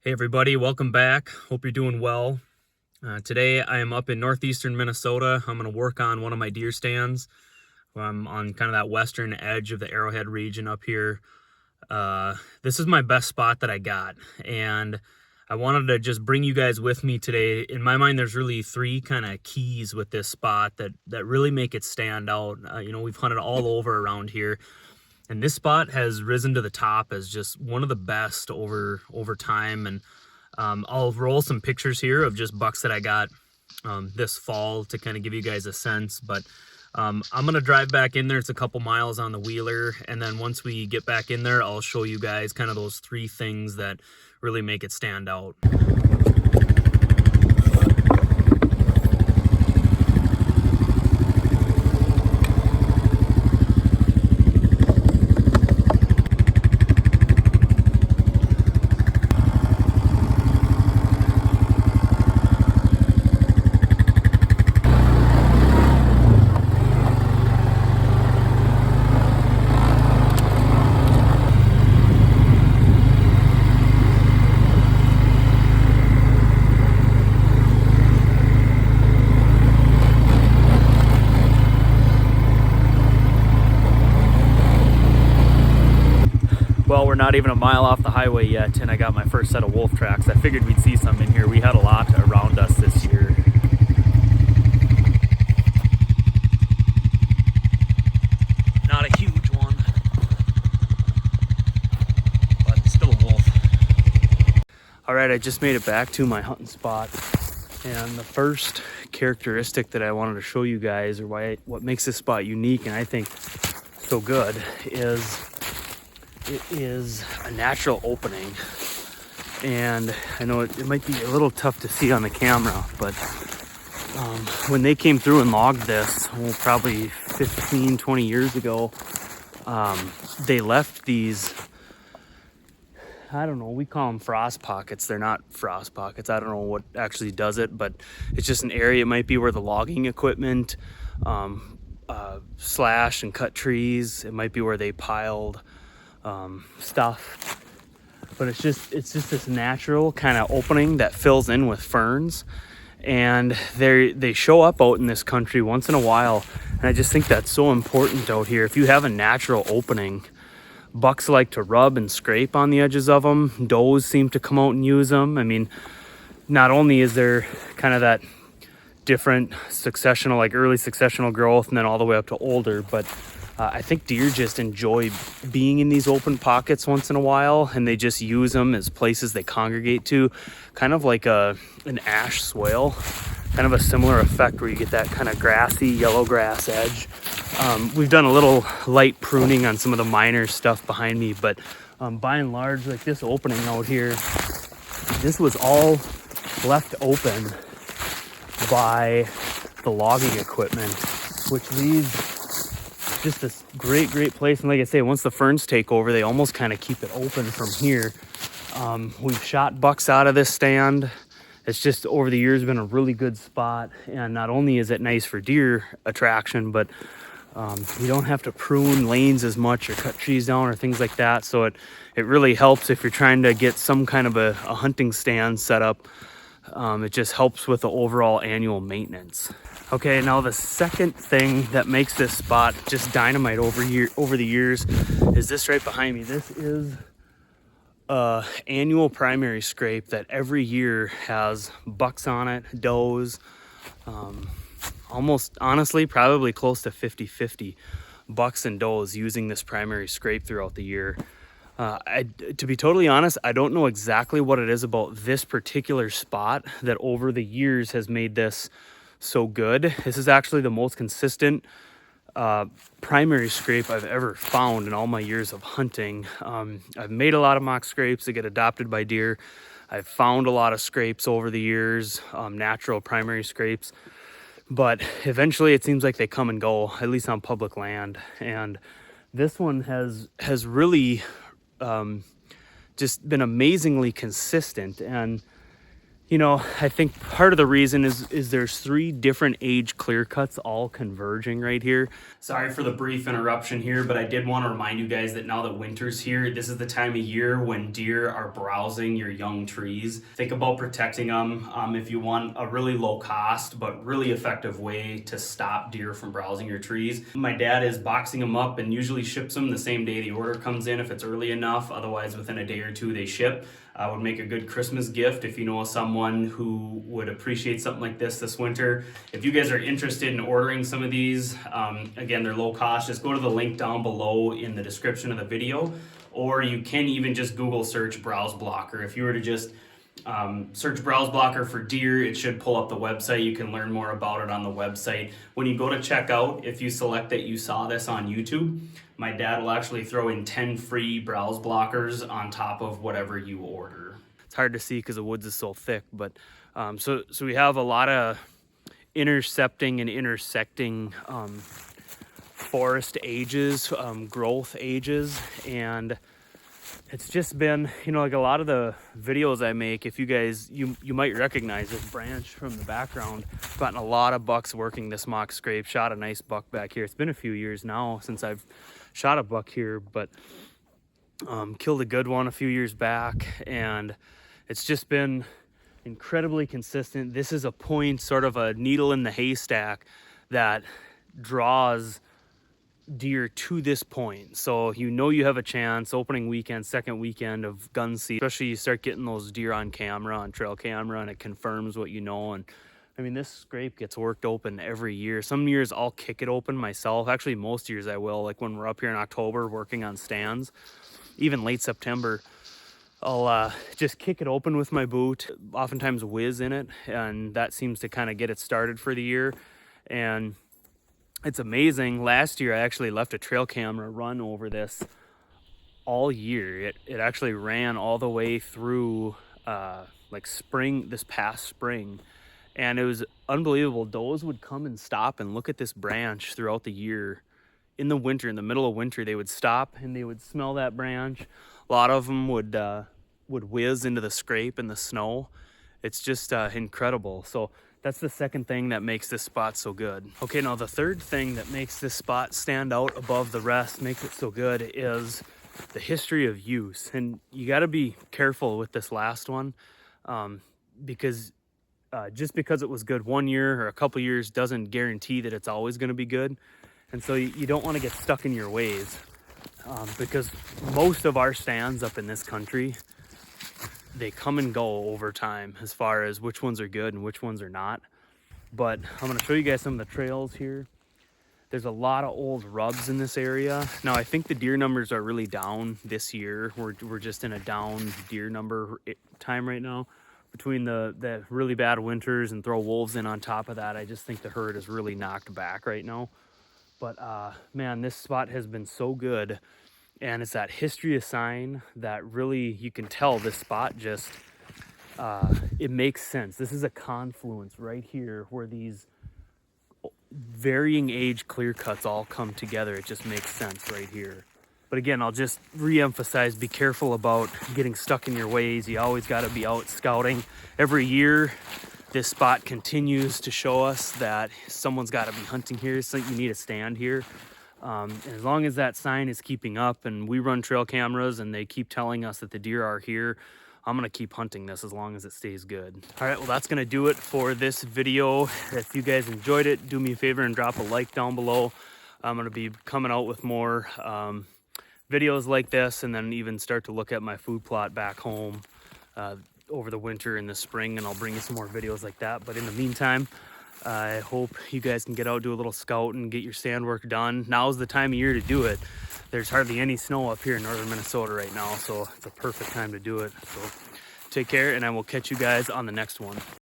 Hey everybody, welcome back. Hope you're doing well. Today I am up in northeastern Minnesota. I'm going to work on one of my deer stands. I'm on kind of that western edge of the Arrowhead region up here. This is my best spot that I got, and I wanted to just bring you guys with me today. In my mind, there's really three kind of keys with this spot that really make it stand out. We've hunted all over around here, and this spot has risen to the top as just one of the best over time. And I'll roll some pictures here of just bucks that I got this fall to kind of give you guys a sense. But I'm gonna drive back in there. It's a couple miles on the wheeler, and then once we get back in there, I'll show you guys kind of those three things that really make it stand out. Well, we're not even a mile off the highway yet, and I got my first set of wolf tracks. I figured we'd see some in here. We had a lot around us this year. Not a huge one, but still a wolf. All right, I just made it back to my hunting spot, and the first characteristic that I wanted to show you guys, or what makes this spot unique and I think so good, is it is a natural opening. And I know it might be a little tough to see on the camera, but when they came through and logged this, probably 15, 20 years ago, they left these, I don't know, we call them frost pockets. They're not frost pockets. I don't know what actually does it, but it's just an area. It might be where the logging equipment slashed and cut trees. It might be where they piled stuff, but it's just this natural kind of opening that fills in with ferns, and they show up out in this country once in a while, and I just think that's so important out here. If you have a natural opening, bucks like to rub and scrape on the edges of them. Does seem to come out and use them. I mean, not only is there kind of that different successional, like early successional growth and then all the way up to older, but I think deer just enjoy being in these open pockets once in a while, and they just use them as places they congregate to, kind of like an ash swale, kind of a similar effect where you get that kind of grassy yellow grass edge. We've done a little light pruning on some of the minor stuff behind me, but by and large, like this opening out here, this was all left open by the logging equipment, which leaves just this great place. And like I say, once the ferns take over, they almost kind of keep it open from here. We've shot bucks out of this stand. It's just over the years been a really good spot, and not only is it nice for deer attraction, but you don't have to prune lanes as much or cut trees down or things like that. So it really helps if you're trying to get some kind of a hunting stand set up. It just helps with the overall annual maintenance. Okay, now the second thing that makes this spot just dynamite over the years is this right behind me. This is a annual primary scrape that every year has bucks on it, does, almost honestly probably close to 50-50 bucks and does using this primary scrape throughout the year. To be totally honest, I don't know exactly what it is about this particular spot that over the years has made this so good. This is actually the most consistent primary scrape I've ever found in all my years of hunting. I've made a lot of mock scrapes that get adopted by deer. I've found a lot of scrapes over the years, natural primary scrapes, but eventually it seems like they come and go, at least on public land. And this one has really just been amazingly consistent. And You know, I think part of the reason is there's 3 different age clear cuts all converging right here. Sorry for the brief interruption here, but I did want to remind you guys that now that winter's here, this is the time of year when deer are browsing your young trees. Think about protecting them if you want a really low cost but really effective way to stop deer from browsing your trees. My dad is boxing them up and usually ships them the same day the order comes in if it's early enough. Otherwise, within a day or 2 they ship. Would make a good Christmas gift if you know someone who would appreciate something like this winter. If you guys are interested in ordering some of these, again, they're low cost. Just go to the link down below in the description of the video, or you can even just Google search browse blocker. If you were to just search browse blocker for deer, it should pull up the website. You can learn more about it on the website. When you go to checkout, if you select that you saw this on YouTube, my dad will actually throw in 10 free browse blockers on top of whatever you order. It's hard to see because the woods is so thick, but so we have a lot of intercepting and intersecting forest ages, growth ages, and it's just been, you know, like a lot of the videos I make, if you guys, you might recognize this branch from the background. I've gotten a lot of bucks working this mock scrape, shot a nice buck back here. It's been a few years now since I've shot a buck here, but killed a good one a few years back, and it's just been incredibly consistent. This is a point, sort of a needle in the haystack that draws deer to this point. So you know you have a chance opening weekend, second weekend of gun season, especially you start getting those deer on camera, on trail camera, and it confirms what you know. And I mean, this scrape gets worked open every year. Some years I'll kick it open myself. Actually, most years I will. Like when we're up here in October working on stands, even late September, I'll just kick it open with my boot, oftentimes whiz in it, and that seems to kind of get it started for the year. And it's amazing. Last year I actually left a trail camera run over this all year. It actually ran all the way through like spring, this past spring, and it was unbelievable. Does would come and stop and look at this branch throughout the year. In the winter, in the middle of winter, they would stop and they would smell that branch. A lot of them would whiz into the scrape and the snow. It's just incredible. So that's the second thing that makes this spot so good. Okay, now the third thing that makes this spot stand out above the rest, makes it so good, is the history of use. And you got to be careful with this last one, because just because it was good one year or a couple years doesn't guarantee that it's always going to be good. And so you don't want to get stuck in your ways, because most of our stands up in this country, they come and go over time as far as which ones are good and which ones are not. But I'm going to show you guys some of the trails here. There's a lot of old rubs in this area. Now, I think the deer numbers are really down this year. We're just in a down deer number time right now. Between the really bad winters and throw wolves in on top of that, I just think the herd is really knocked back right now. But man, this spot has been so good. And it's that history of sign that really, you can tell this spot just, it makes sense. This is a confluence right here where these varying age clear cuts all come together. It just makes sense right here. But again, I'll just re-emphasize, be careful about getting stuck in your ways. You always got to be out scouting. Every year, this spot continues to show us that someone's got to be hunting here, so you need a stand here. And as long as that sign is keeping up and we run trail cameras and they keep telling us that the deer are here, I'm going to keep hunting this as long as it stays good. All right, well, that's going to do it for this video. If you guys enjoyed it, do me a favor and drop a like down below. I'm going to be coming out with more videos like this, and then even start to look at my food plot back home over the winter and the spring, and I'll bring you some more videos like that. But in the meantime, I hope you guys can get out, do a little scout, and get your stand work done. Now's the time of year to do it. There's hardly any snow up here in northern Minnesota right now, so it's a perfect time to do it. So take care, and I will catch you guys on the next one.